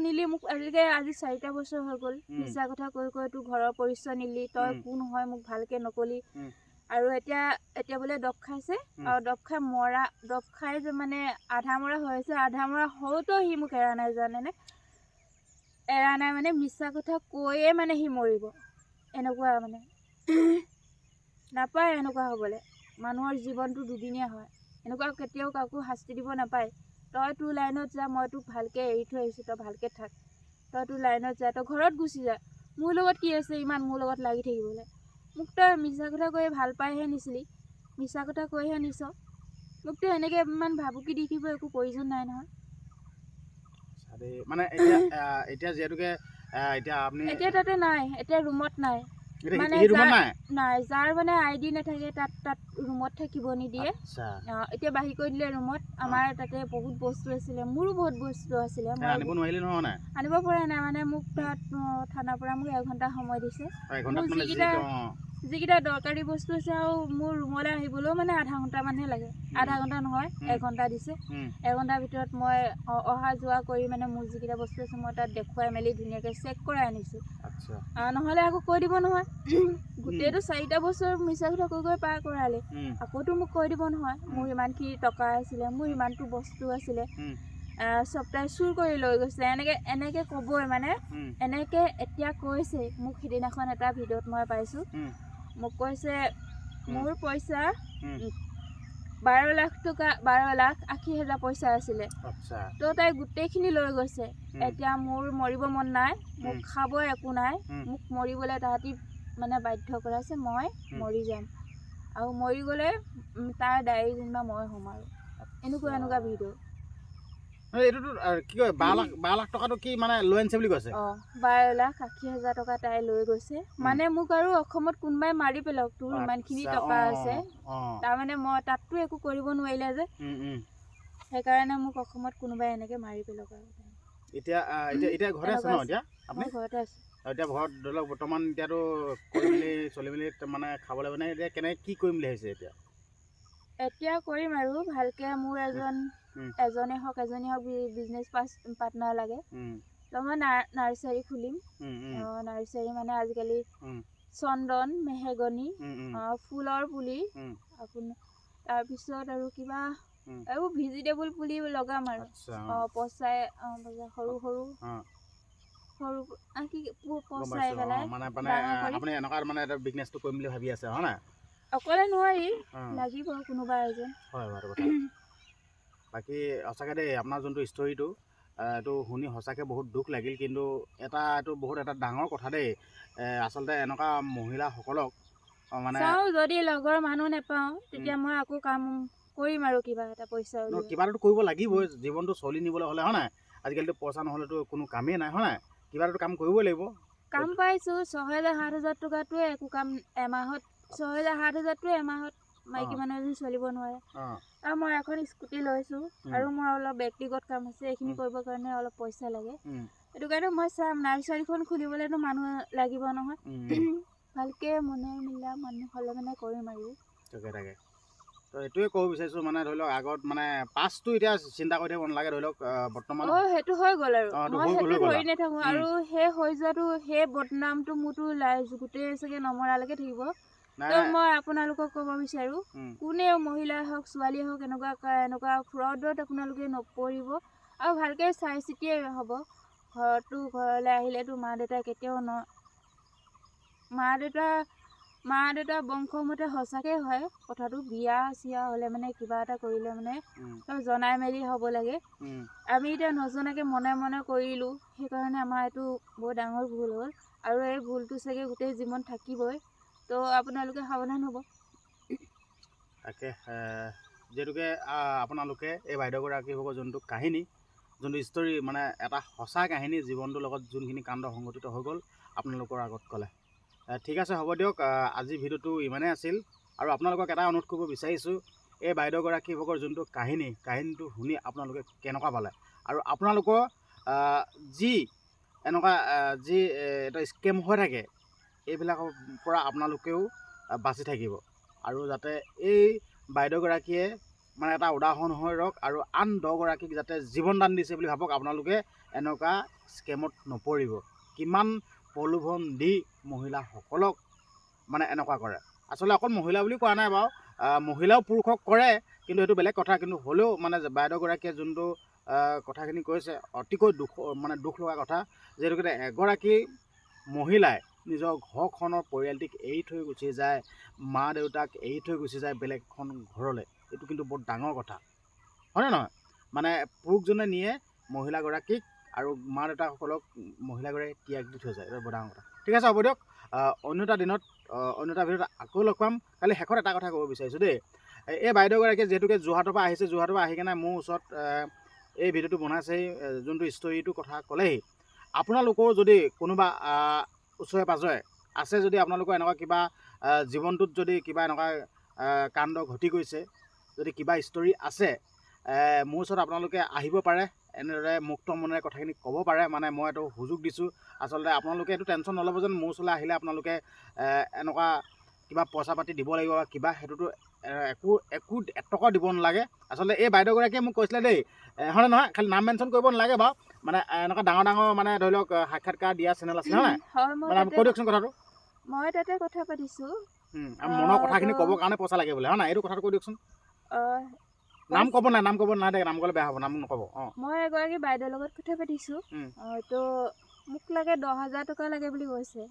নিলি মোক আজিলৈকে আজি 4টা বছৰ হৈ গ'ল মিছা কথা কৈ তোৰ ঘৰৰ পৰিচয় নিলি তই কোন হয় মোক ভালকৈ নকলি আৰু এতিয়া বোলে দৰৱ খাইছে আৰু দৰৱ খাই যে মানে আধা মৰা হৈছে আধা মৰা হওঁতেও সি মোক এৰা নাই মানে মিছা কথা কৈয়ে মানে সি মৰিব এনেকুৱা মানে নাপায় এনেকুৱা হ'বলৈ মানুহৰ জীৱনটো দুদিনীয়া হয় এনেকুৱা কেতিয়াও কাকো শাস্তি দিব নাপায় তই তোৰ লাইনত যা মই তোক ভালকৈ এৰি থৈ আহিছোঁ তই ভালকৈ থাক তইতো লাইনত যা, তই ঘৰত গুচি যা, মোৰ লগত কি আছে ইমান মোৰ লগত লাগি থাকিবলৈ, মোক তই মিছা কথা কৈ ভাল পাইহে নিছিলি, মিছা কথা কৈহে নিছ, মোকতো এনেকৈ ইমান ভাবুকি দি থাকিব একো প্ৰয়োজন নাই নহয়। মানে এতিয়া এতিয়া যিহেতুকে এতিয়া আপুনি এতিয়া তাতে নাই, এতিয়া ৰুমত নাই, মানে নাই যাৰ মানে ID নাথাকে তাত ৰুমত থাকিব নিদিয়ে। এতিয়া বাহিৰ কৰি দিলে ৰুমত। আমাৰ তাতে বহুত বস্তু আছিলে, মোৰো বহুত বস্তু আছিলে, মই আনিব পৰা নাই, মানে মোক তাত থানাৰ পৰা মোক 1 ঘণ্টা সময় দিছে। যিকেইটা দৰকাৰী বস্তু আছে আৰু মোৰ ৰুমলৈ আহিবলৈও মানে আধা ঘণ্টামানহে লাগে, আধা ঘণ্টা নহয় 1 ঘণ্টা দিছে। 1 ঘণ্টাৰ ভিতৰত মই অহা যোৱা কৰি মানে মোৰ যিকেইটা বস্তু আছে মই তাত দেখুৱাই মেলি ধুনীয়াকৈ চেক কৰাই আনিছোঁ। নহ'লে আকৌ কৈ দিব নহয়, গোটেইটো 4টা বছৰ মিছা কথা কৈ পাৰ কৰালে, আকৌতো মোক কৈ দিব নহয় মোৰ ইমানখিনি টকা আছিলে, মোৰ ইমানটো বস্তু আছিলে, চব তাই চুৰ কৰি লৈ গৈছে, এনেকৈ ক'বই মানে। এনেকৈ এতিয়া কৈছে মোক, সিদিনাখন এটা ভিডিঅ'ত মই পাইছোঁ, মোক কৈছে মোৰ পইচা 12,80,000 পইচা আছিলে, তো তাই গোটেইখিনি লৈ গৈছে। এতিয়া মোৰ মৰিব মন নাই, মোক খাব একো নাই, মোক মৰিবলৈ তাহাঁতি মানে বাধ্য কৰাইছে, মই মৰি যাম, আৰু মৰি গ'লে তাৰ ডায়েৰী যেনিবা মই হ'ম আৰু এনেকুৱা ভিডিঅ'। এইটোতো কি কয় 12 লাখ টকাটো কি মানে লৈ আনিছে বুলি কৈছে? 12,80,000 টকা তাই লৈ গৈছে, মানে মোক আৰু অসমত কোনোবাই মাৰি পেলাওক, তোৰ ইমানখিনি টকা আছে, তাৰমানে মই তাততো একো কৰিব নোৱাৰিলে যে, সেইকাৰণে মোক অসমত কোনোবাই এনেকৈ মাৰি পেলাওক আৰু। এতিয়া ঘৰতে আছে ন? এতিয়া আপুনি ঘৰতে আছোঁ। এতিয়া ঘৰত ধৰি লওক বৰ্তমান এতিয়াতো কৰি মেলি চলি মেলি মানে খাবলৈ মানে এতিয়া কেনেকৈ কি কৰিম বুলি ভাবিছে? এতিয়া কৰিম আৰু ভালকৈ, মোৰ এজনে হওক বিজনেছ পাৰ্টনাৰ লাগে, তো মই নাৰ্চাৰী খুলিম। নাৰ্চাৰী মানে আজিকালি চন্দন, মেহগনি, ফুলৰ পুলি, তাৰপিছত আৰু কিবা এইবোৰ ভেজিটেবল পুলি লগাম আৰু পচাই সৰু পচাই পেলাই অকলে নোৱাৰি, লাগিব কোনোবা এজন। বাকী সঁচাকৈ দেই, আপোনাৰ যোনটো ষ্টৰিটো এইটো শুনি সঁচাকৈ বহুত দুখ লাগিল, কিন্তু এইটো বহুত এটা ডাঙৰ কথা দেই। আচলতে এনেকুৱা মহিলাসকলক মানে যদি লগৰ মানুহ নাপাওঁ তেতিয়া মই আকৌ কাম কৰিম আৰু কিবা এটা পইচা কিবা এটা কৰিব লাগিবই, জীৱনটো চলি নিবলৈ হ'লে, হয় নাই? আজিকালিতো পইচা নহ'লেতো কোনো কামেই নাই, হয় নাই? কিবা এটা কাম কৰিবই লাগিব। কাম পাইছোঁ 6,000-7,000 টকাটোৱে একো কাম এমাহত, 6,000-7,000টোৱে এমাহত মাইকী মানুহ এজনী চলিব নোৱাৰে। আৰু মই এখন স্কুটি লৈছোঁ, আৰু মই অলপ ব্যক্তিগত কাম আছে, এইখিনি কৰিবৰ কাৰণে অলপ পইচা লাগে। সেইটো কাৰণে মই চাম, নাৰ্চাৰীখন খুলিবলৈতো মানুহ লাগিব নহয়, ভালকৈ মনে মিলা মানুহ হ'লে মানে কৰিম আৰু। তাকে তো এইটোৱে ক'ব বিচাৰিছোঁ, মানে ধৰি লওক আগত মানে পাছটো এতিয়া চিন্তা কৰি থাকিব নালাগে, ধৰি লওক বৰ্তমান সেইটো হৈ গ'ল আৰু মই সেইটো ধৰি নাথাকোঁ, আৰু সেই হৈ যোৱাটো সেই বদনামটো মোৰতো গোটেই চাগে নমৰালৈকে থাকিব। তো মই আপোনালোকক ক'ব বিচাৰোঁ, কোনেও মহিলাই হওক ছোৱালীয়ে হওক এনেকুৱা ফ্ৰডত আপোনালোকে নপৰিব, আৰু ভালকৈ চাই চিতিয়ে হ'ব। ঘৰলৈ আহিলেতো মা দেউতাই কেতিয়াও মা দেউতা বংশমতে সঁচাকৈ হয় কথাটো, বিয়া চিয়া হ'লে মানে কিবা এটা কৰিলে মানে জনাই মেলি হ'ব লাগে। আমি এতিয়া নজনাকৈ মনে মনে কৰিলোঁ, সেইকাৰণে আমাৰ এইটো বহুত ডাঙৰ ভুল হ'ল, আৰু এই ভুলটো চাগে গোটেই জীৱন থাকিবই। তো আপোনালোকে সাৱধান হ'ব। তাকে যিহেতুকে আপোনালোকে এই বাইদেউগৰাকীৰ যোনটো কাহিনী, যোনটো ষ্টৰি, মানে এটা সঁচা কাহিনী, জীৱনটোৰ লগত যোনখিনি কাণ্ড সংঘটিত হৈ গ'ল আপোনালোকৰ আগত ক'লে। ঠিক আছে, হ'ব দিয়ক। আজি ভিডিঅ'টো ইমানেই আছিল, আৰু আপোনালোকক এটা অনুৰোধ কৰিব বিচাৰিছোঁ, এই বাইদেউগৰাকীৰ যোনটো কাহিনীটো শুনি আপোনালোকে কেনেকুৱা পালে, আৰু আপোনালোকৰ যি এনেকুৱা যি এটা স্কেম হৈ থাকে, এইবিলাকৰ পৰা আপোনালোকেও বাচি থাকিব, আৰু যাতে এই বাইদেউগৰাকীয়ে মানে এটা উদাহৰণ হৈ ৰওক, আৰু আন 10গৰাকীক যাতে জীৱন দান দিছে বুলি ভাবক, আপোনালোকে এনেকুৱা স্কেমত নপৰিব। কিমান প্ৰলোভন দি মহিলাসকলক মানে এনেকুৱা কৰে। আচলতে অকল মহিলা বুলি কোৱা নাই বাৰু, মহিলাও পুৰুষক কৰে, কিন্তু সেইটো বেলেগ কথা। কিন্তু হ'লেও মানে বাইদেউগৰাকীয়ে যোনটো কথাখিনি কৈছে, অতিকৈ দুখ লগা কথা। যিহেতুকে এগৰাকী মহিলাই নিজৰ ঘৰখনৰ পৰিয়ালটিক এৰি থৈ গুচি যায়, মা দেউতাক এৰি থৈ গুচি যায় বেলেগ এখন ঘৰলৈ, এইটো কিন্তু বহুত ডাঙৰ কথা, হয়নে নহয়? মানে পুৰুষজনে নিয়ে মহিলাগৰাকীক আৰু মা দেউতাসকলক মহিলাগৰাকীয়ে ত্যাগ দি থৈ যায়, এইটো বৰ ডাঙৰ কথা। ঠিক আছে, হ'ব দিয়ক। অন্য এটা দিনত অন্য এটা ভিডিঅ'ত আকৌ লগ পাম। খালি শেষত এটা কথা ক'ব বিচাৰিছোঁ দেই, এই বাইদেউগৰাকীয়ে যিহেতুকে যোৰহাটৰ পৰা আহিছে, যোৰহাটৰ পৰা আহি কিনে মোৰ ওচৰত এই ভিডিঅ'টো বনাইছেহি, যোনটো ষ্টৰিটোৰ কথা ক'লেহি। আপোনালোকৰ যদি কোনোবা ওচৰে পাঁজৰে আছে, যদি আপোনালোকৰ এনেকুৱা কিবা জীৱনটোত যদি কিবা এনেকুৱা কাণ্ড ঘটি গৈছে, যদি কিবা ষ্টৰি আছে, মোৰ ওচৰত আপোনালোকে আহিব পাৰে, এনেদৰে মুক্ত মনেৰে কথাখিনি ক'ব পাৰে। মানে মই এইটো সুযোগ দিছোঁ। আচলতে আপোনালোকে এইটো টেনশ্যন নল'ব যেন মোৰ ওচৰলৈ আহিলে আপোনালোকে এনেকুৱা কিবা পইচা পাতি দিব লাগিব বা কিবা, সেইটোতো একো এটকাও দিব নালাগে। আচলতে এই বাইদেউগৰাকীয়ে মোক কৈছিলে দেই, হয়নে নহয়, খালি নাম মেনশ্যন কৰিব নালাগে বাৰু, মানে এনেকুৱা ডাঙৰ ডাঙৰ মানে ধৰি লওক সাক্ষাৎকাৰ দিয়া চেনেল আছে, হয় নাই? মানে কৈ দিয়কচোন কথাটো। মই তাতে কথা পাতিছোঁ, মনৰ কথাখিনি ক'বৰ কাৰণে পইচা লাগে বোলে, হয় নাই? এইটো কথাটো কৈ দিয়কচোন। নাম ক'ব নাই, নাম ক'ব নাই দে, নাম ক'লে বেয়া হ'ব, নাম নক'ব। মই এগৰাকী বাইদেউৰ লগত কথা পাতিছোঁ, তো মোক লাগে 10,000 টকা লাগে বুলি কৈছে।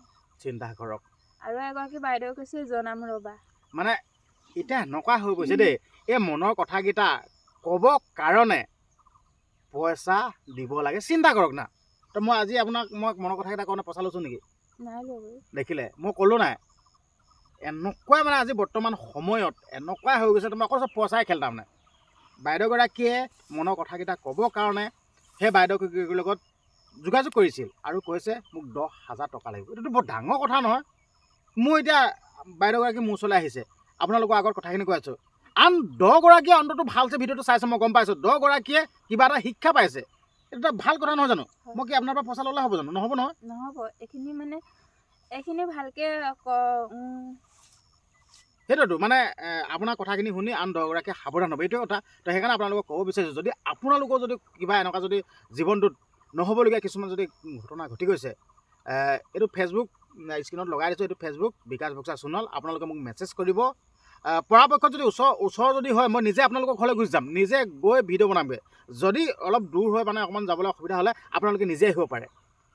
চিন্তা কৰক। আৰু এগৰাকী বাইদেউ কৈছে জনাম ৰ'বা। মানে এতিয়া এনেকুৱা হৈ গৈছে দেই, এই মনৰ কথাকেইটা ক'ব কাৰণে পইচা দিব লাগে, চিন্তা কৰক না। তো মই আজি আপোনাক মই মনৰ কথাকেইটা কাৰণে পইচা লৈছোঁ নেকি? নাই ল'ব। দেখিলে মই ক'লোঁ নাই, এনেকুৱাই মানে আজি বৰ্তমান সময়ত এনেকুৱাই হৈ গৈছে, তোমাৰ অকল চব পইচাই খেল। তাৰমানে বাইদেউগৰাকীয়ে মনৰ কথাকেইটা ক'বৰ কাৰণে সেই বাইদেউগৰাকীৰ লগত যোগাযোগ কৰিছিল আৰু কৈছে মোক 10,000 টকা লাগিব। এইটোতো বৰ ডাঙৰ কথা নহয়। মোৰ এতিয়া বাইদেউগৰাকী মোৰ ওচৰলৈ আহিছে, আপোনালোকৰ আগত কথাখিনি কৈ আছোঁ। আন 10গৰাকীয়ে অন্ততঃ ভালছে ভিডিঅ'টো চাইছে, মই গম পাইছোঁ। 10গৰাকীয়ে কিবা এটা শিক্ষা পাইছে, এইটো এটা ভাল কথা নহয় জানো? মই কি আপোনাৰ পৰা পইচা ল'লে হ'ব জানো? নহ'ব নহয়। নহ'ব, এইখিনি ভালকৈ সেইটোতো মানে আপোনাৰ কথাখিনি শুনি আন 10গৰাকীয়ে সাৱধান হ'ব, এইটোৱে কথা। তো সেইকাৰণে আপোনালোকক ক'ব বিচাৰিছোঁ, যদি আপোনালোকৰ যদি কিবা এনেকুৱা যদি জীৱনটোত নহ'বলগীয়া কিছুমান যদি ঘটনা ঘটি গৈছে, এইটো ফেচবুক স্ক্ৰীণত লগাই দিছোঁ, এইটো ফেচবুক বিকাশ বক্সা সোণোৱাল। আপোনালোকে মোক মেছেজ কৰিব। পৰাপক্ষত যদি ওচৰ যদি হয়, মই নিজে আপোনালোকৰ ঘৰলৈ গুচি যাম, নিজে গৈ ভিডিঅ' বনামগৈ। যদি অলপ দূৰ হয়, মানে অকণমান যাবলৈ অসুবিধা হ'লে আপোনালোকে নিজে আহিব পাৰে।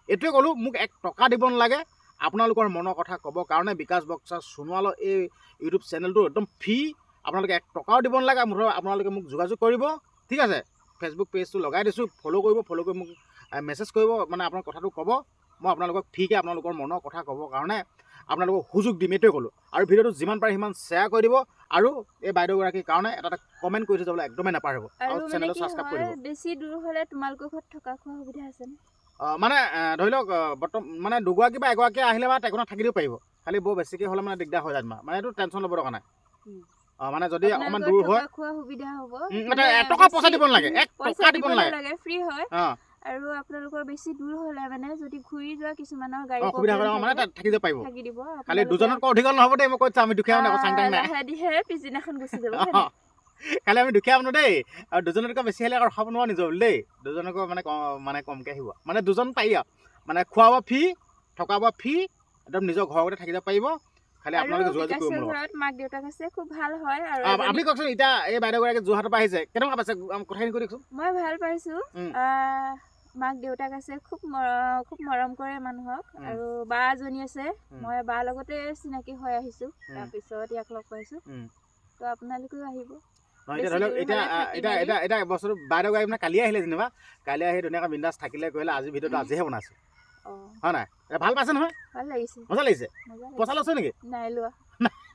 এইটোৱে ক'লোঁ, মোক 1 টকা দিব নালাগে। আপোনালোকৰ মনৰ কথা ক'বৰ কাৰণে বিকাশ বক্সা সোণোৱালৰ এই ইউটিউব চেনেলটো একদম ফ্ৰী। আপোনালোকে 1 টকাও দিব নালাগে। মুঠতে আপোনালোকে মোক যোগাযোগ কৰিব, ঠিক আছে? ফেচবুক পেজটো লগাই দিছোঁ, ফ'ল' কৰিব, ফ'ল' কৰি মোক মেছেজ কৰিব, মানে আপোনাৰ কথাটো ক'ব। মই আপোনালোকক ফ্ৰীকৈ আপোনালোকৰ মনৰ কথা ক'বৰ কাৰণে আপোনালোকক সুযোগ দিম, এইটোৱে ক'লোঁ। আৰু ভিডিঅ'টো যিমান পাৰে সিমান শ্বেয়াৰ কৰি দিব, আৰু এই বাইদেউগৰাকীৰ কাৰণে এটা কমেণ্ট কৰি থৈ যাবলৈ একদমেই নাপাহৰিব, আৰু চেনেলটো ছাবস্ক্ৰাইব কৰি দিব। বেছি দূৰ হ'লে তোমালোকৰ ঘৰত থকা খোৱা সুবিধা আছেনে? মানে ধৰি লওক মানে 2গৰাকী বা 1গৰাকী আহিলে বা একোটা থাকি দিব পাৰিব। খালি বৰ বেছিকৈ হ'লে মানে দিগদাৰ হৈ যায় তোমাৰ, মানে এইটো টেনশ্যন ল'ব দৰকাৰ নাই। মানে যদি অকণমান দূৰ হয়, খোৱা সুবিধা হ'ব, 1 টকা পইচা দিব নালাগে, 1 টকা দিব নালাগে, ফ্ৰী হয়। আৰু আপোনালোকৰ বেছি দূৰ হ'লে মানে যদি ঘূৰি যোৱা কিছুমানৰ গাড়ী অসুবিধা হয়, মানে তাত থাকি দিব পাৰিব। থাকি দিব। খালি দুজনতকৈ অধিক নহ'ব দেই, মই কৈছোঁ। আমি দুখীয়া মানুহ, চাং টাং নাই। লাহে পিছদিনাখন গুচি যাব। খালি আমি দুখীয়া মানুহ দেই, আৰু দুজনতকৈ বেছি হ'লে আকৌ ৰখাব নোৱাৰোঁ নিজৰ বুলি দেই। দুজনকৈ মানে কমকৈ আহিব, মানে 2জন পাৰি আৰু, মানে খোৱা বোৱা ফ্ৰী, থকা বোৱা ফ্ৰী, একদম নিজৰ ঘৰতে থাকি যাব পাৰিব। খালি আপোনালোকে যোগাযোগ কৰিব মোৰ লগত। মাক দেউতাক আছে, খুব ভাল হয়। আৰু আপুনি কওকচোন, এতিয়া এই বাইদেউগৰাকী যোৰহাটৰ পৰা আহিছে, কেনেকুৱা পাইছে কথাখিনি কৈ দিয়কচোন। মই ভাল পাইছোঁ। মাক দেউতাক আছে, খুব মৰম কৰে মানুহক। আৰু বা এজনী আছে, মই বাৰ লগতে চিনাকি হৈ আহিছোঁ, তাৰপিছত ইয়াক লগ পাইছোঁ। তো আপোনালোকেও আহিব। এতিয়া ধৰি লওক, এতিয়া বস্তুটো বাইদেউগৰাকী মানে কালি আহিলে যেনিবা, কালি আহি ধুনীয়াকৈ বিন্দাছ থাকিলে কৰিলে। আজি ভিডিঅ'টো আজিহে বনাইছোঁ, হয় নাই? ভাল পাইছে নহয়? ভাল লাগিছে। মজা লাগিছে। পইচা লৈছে নেকি? নাই লোৱা।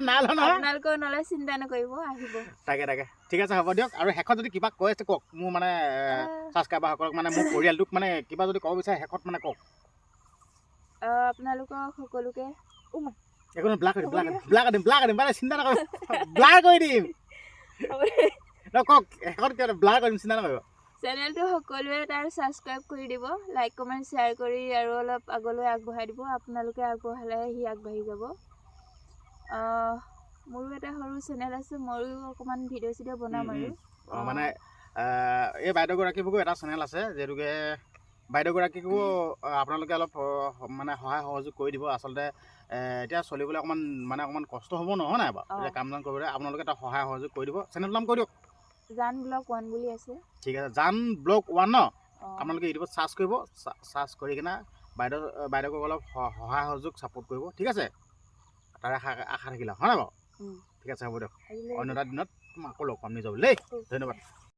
নাই লোৱা নহয়। আপোনালোকেও নলয়, চিন্তা নকৰিব, আহিব। তাকে ঠিক আছে, হ'ব দিয়ক। আৰু শেষত যদি কিবা কৈ আছে কওক, মোৰ মানে ছাবস্ক্ৰাইবাৰসকলক, মানে মোৰ পৰিয়ালটোক মানে কিবা যদি ক'ব বিচাৰে শেষত মানে কওক। আপোনালোকক সকলোকে একো নহয়, ব্লাক কৰি দিম, মানে চিন্তা নকৰিব, ব্লাক কৰি দিম। কওক, শেষত ব্লাক কৰি দিম, চিন্তা নকৰিব। চেনেলটো সকলোৱে তাৰ ছাবস্ক্ৰাইব কৰি দিব, লাইক কমেণ্ট শ্বেয়াৰ কৰি আৰু অলপ আগলৈ আগবঢ়াই দিব। আপোনালোকে আগবঢ়ালে সি আগবাঢ়ি যাব। মোৰো এটা সৰু চেনেল আছে, ময়ো অকণমান ভিডিঅ' চিডিঅ' বনাম। আৰু মানে এই বাইদেউগৰাকীকো এটা চেনেল আছে, যিহেতুকে বাইদেউগৰাকীকো আপোনালোকে অলপ মানে সহায় সহযোগ কৰি দিব। আচলতে এতিয়া চলিবলৈ অকণমান কষ্ট হ'ব, নহয় নাই বাৰু? এতিয়া কাম চাম কৰিবলৈ আপোনালোকে এটা সহায় সহযোগ কৰি দিব। চেনেলটোৰ নাম কৈ দিয়ক। জান ব্লগ 1 বুলি আছে। ঠিক আছে, জান ব্লগ 1 ন? আপোনালোকে ইউটিউবত চাৰ্চ কৰিব, চাৰ্চ কৰি কিনে বাইদেউক অলপ সহায় সহযোগ ছাপোৰ্ট কৰিব, ঠিক আছে? তাৰ আশা থাকিলে, হয় নাই বাৰু? ঠিক আছে, হ'ব দিয়ক। অন্য এটা দিনত আকৌ লগ পাম নিজৰ বুলি দেই। ধন্যবাদ।